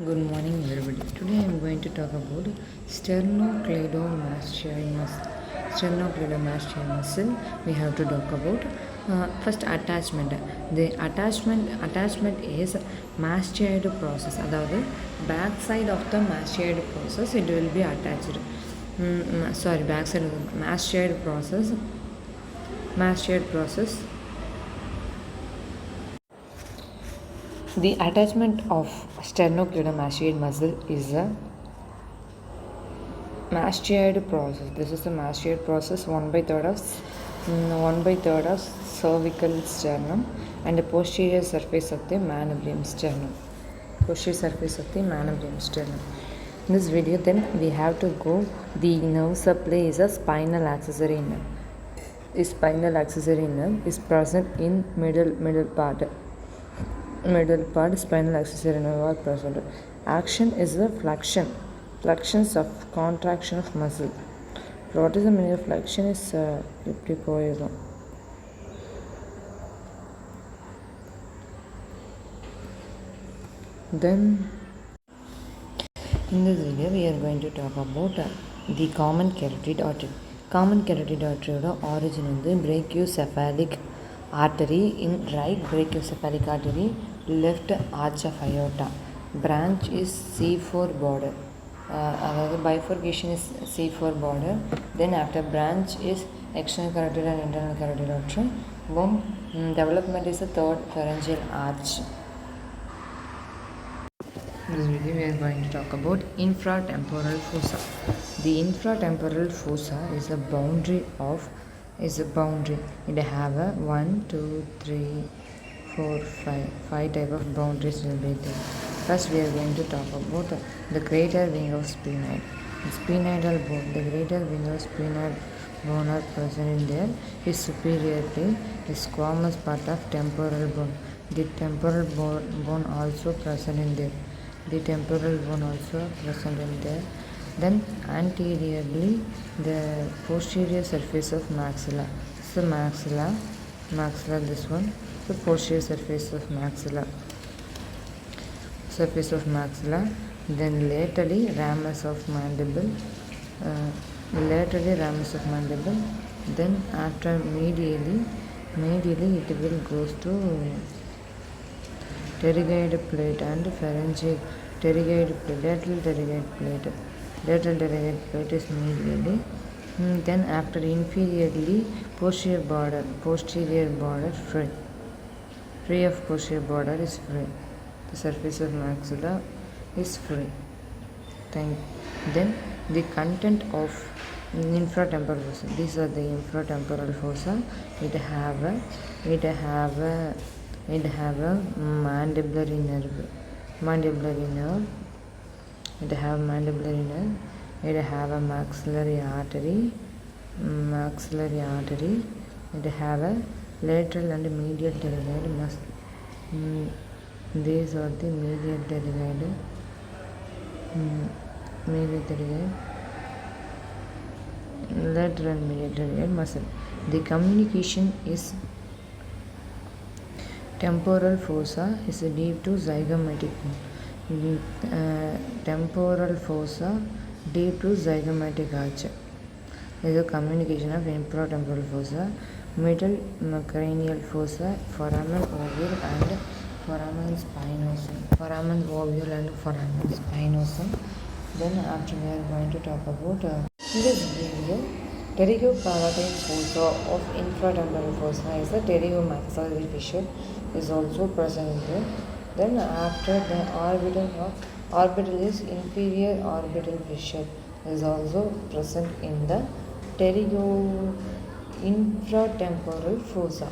Good morning, everybody. Today I am going to talk about sternocleidomastoid muscle. Sternocleidomastoid muscle. We have to talk about first attachment. The attachment is mastoid process. அதாவது back side of the mastoid process it will be attached. Back side of the mastoid process. The attachment of sternocleidomastoid muscle is a mastoid process. This is the mastoid process. 1/3 of cervical sternum and the posterior surface of the manubrium sternum. Posterior surface of the manubrium sternum. In this video, then we have to go. The nerve supply is a spinal accessory nerve. The spinal accessory nerve is present in middle part spinal accessory nerve are present. Action is the flexions of contraction of muscle. What is the meaning of flexion is இப்படி Then in this video we are going to talk about the common carotid artery. Common carotid artery origin வந்து brachiocephalic artery in right brachiocephalic artery, left arch of aorta. Branch is C4 border. The bifurcation is C4 border. Then after branch is external carotid and internal carotid artery. Development is the third pharyngeal arch. In this video we are going to talk about infratemporal fossa. The infratemporal fossa is a boundary. It have a 1, 2, 3, 4, 5 type of boundaries will be there. First we are going to talk about the greater wing of sphenoid. Sphenoidal bone. The greater wing of sphenoid bone are present in there is superior to the squamous part of temporal bone. The temporal bone also present in there. The temporal bone also present in there. Then anteriorly the posterior surface of maxilla. So maxilla this one. The posterior surface of maxilla. Then laterally ramus of mandible. Then after medially it will goes to pterygoid plate and pharyngeal pterygoid plate, lateral pterygoid plate. Lateral pterygoid plate is medially. Then after inferiorly posterior border free of posterior border is free. The surface of maxilla is free. Then the content of infratemporal fossa. These are the infratemporal fossa. It have a mandibulary nerve. It have mandibulary nerve. It have a maxillary artery. It have a lateral and medial pterygoid muscle. These are the medial pterygoid. Lateral and medial pterygoid muscle. The communication is temporal fossa is deep to zygomatic. Temporal fossa deep to zygomatic arch. This is a communication of infratemporal fossa, middle cranial fossa, foramen ovule and foramen spinosum. Then after we are going to talk about in this video, pterygopalatine fossa of infratemporal fossa is the pterygomaxillary fissure is also present here. Then after the orbital is inferior orbital fissure is also present in the infratemporal fossa.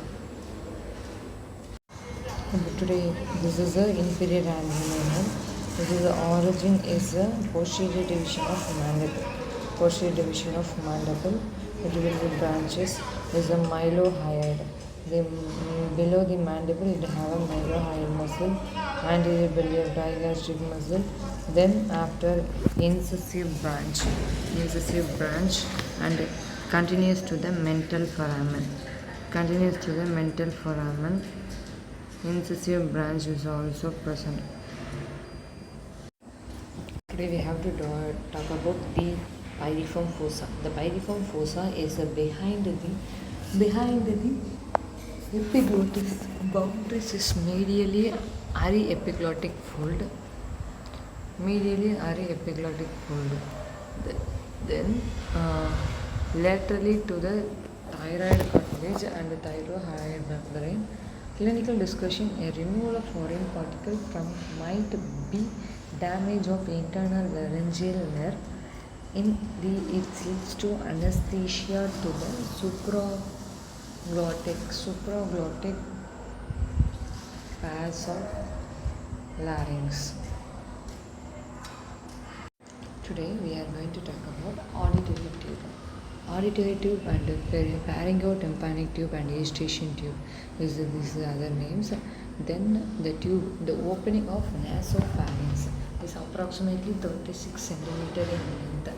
Today this is the inferior anterior. This is the origin is the posterior division of mandible. It will be branches is the mylohyoid. Below the mandible it have a mylohyoid muscle, anterior biliary digastric muscle. Then after incisive branch and continues to the mental foramen. Incisive branch is also present. Today we have to talk about the pyriform fossa. The pyriform fossa is behind the epiglottis boundaries is medially ariepiglottic fold. Then laterally to the thyroid cartilage and the thyroid membrane. Clinical discussion: a removal of foreign particle from might be damage of internal laryngeal nerve. It leads to anesthesia to the supraglottic phase of larynx. Today we are going to talk about auditory tube. Auditory tube and pharyngotympanic tube and eustachian tube. These are the other names. Then the tube, the opening of nasopharynx is approximately 36 centimeter in length.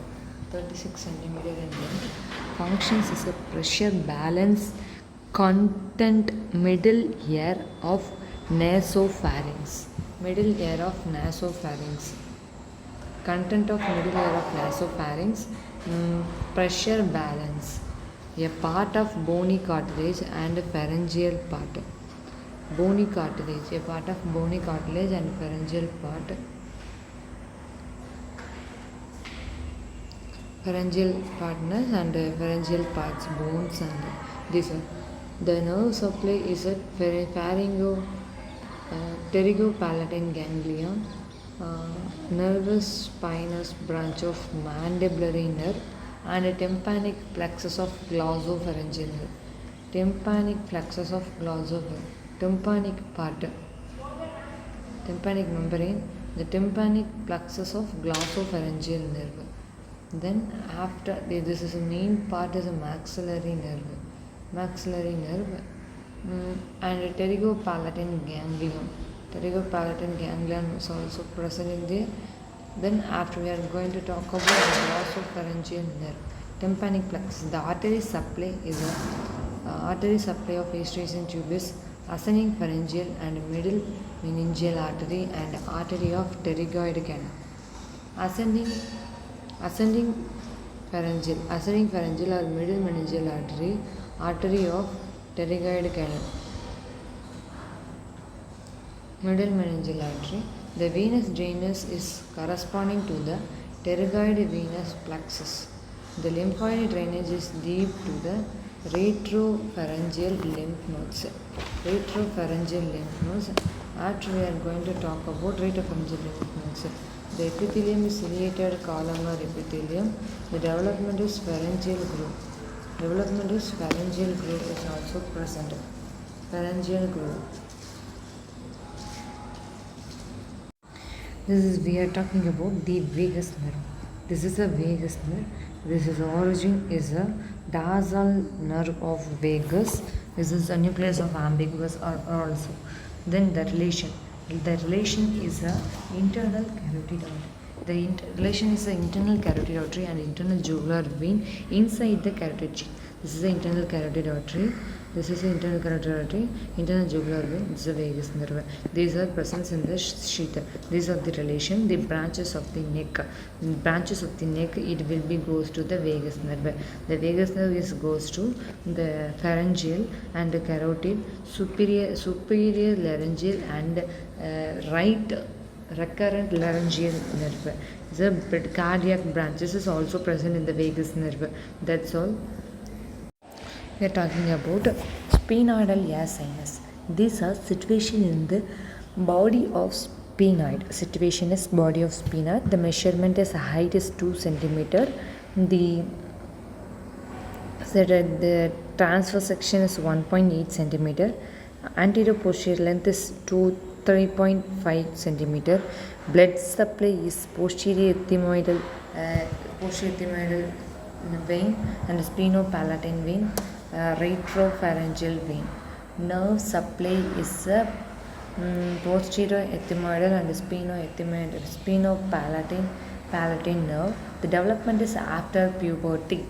Functions as a pressure balance content middle ear of nasopharynx. Content of middle ear of nasopharynx. Pressure balance, a part of bony cartilage and pharyngeal part. Bony cartilage, a part of bony cartilage and pharyngeal part. Pharyngeal partners and pharyngeal parts, bones, and these are the nerve supply is at pterygopalatine ganglion, nervous spinous branch of mandibulary nerve, and a tympanic plexus of glossopharyngeal nerve. Tympanic membrane, the tympanic plexus of glossopharyngeal nerve. Then after this is the main part is a maxillary nerve, and a pterygopalatine ganglion. Pterygopalatine ganglion is also present in there. Then after we are going to talk about the glossopharyngeal nerve. Tympanic plexus. The artery supply of eustachian tube is ascending pharyngeal and middle meningeal artery and artery of pterygoid canal. Ascending pharyngeal or middle meningeal artery of pterygoid canal. Middle meningeal artery. The venous drainage is corresponding to the pterygoid venous plexus. The lymphoid drainage is deep to the retropharyngeal lymph nodes. After we are going to talk about retropharyngeal lymph nodes. The epithelium is ciliated columnar epithelium. The development is pharyngeal groove. Is also present. Pharyngeal groove. We are talking about the vagus nerve. This is a vagus nerve. This is origin is a dorsal nerve of vagus. This is a nucleus of ambiguous also. Then the relation is a internal carotid artery. The relation is the internal carotid artery and internal jugular vein inside the carotid sheath. This is the internal carotid artery. Internal jugular vein. This is the vagus nerve. These are present in the sheath. These are the relation. The branches of the neck. It will be goes to the vagus nerve. The vagus nerve goes to the pharyngeal and the carotid, superior laryngeal and right recurrent laryngeal nerve. The cardiac branches is also present in the vagus nerve. That's all. We are talking about sphenoidal air sinus. These are situation in the body of sphenoid. Situation is body of sphenoid. The measurement is height is 2 centimeter. The transverse section is 1.8 centimeter. Anterior posterior length is 3.5 centimeter. Blood supply is posterior ethmoidal vein and sphenopalatine vein. Retropharyngeal vein. Nerve supply is posterior ethmoidal and sphenopalatine nerve. The development is after puberty.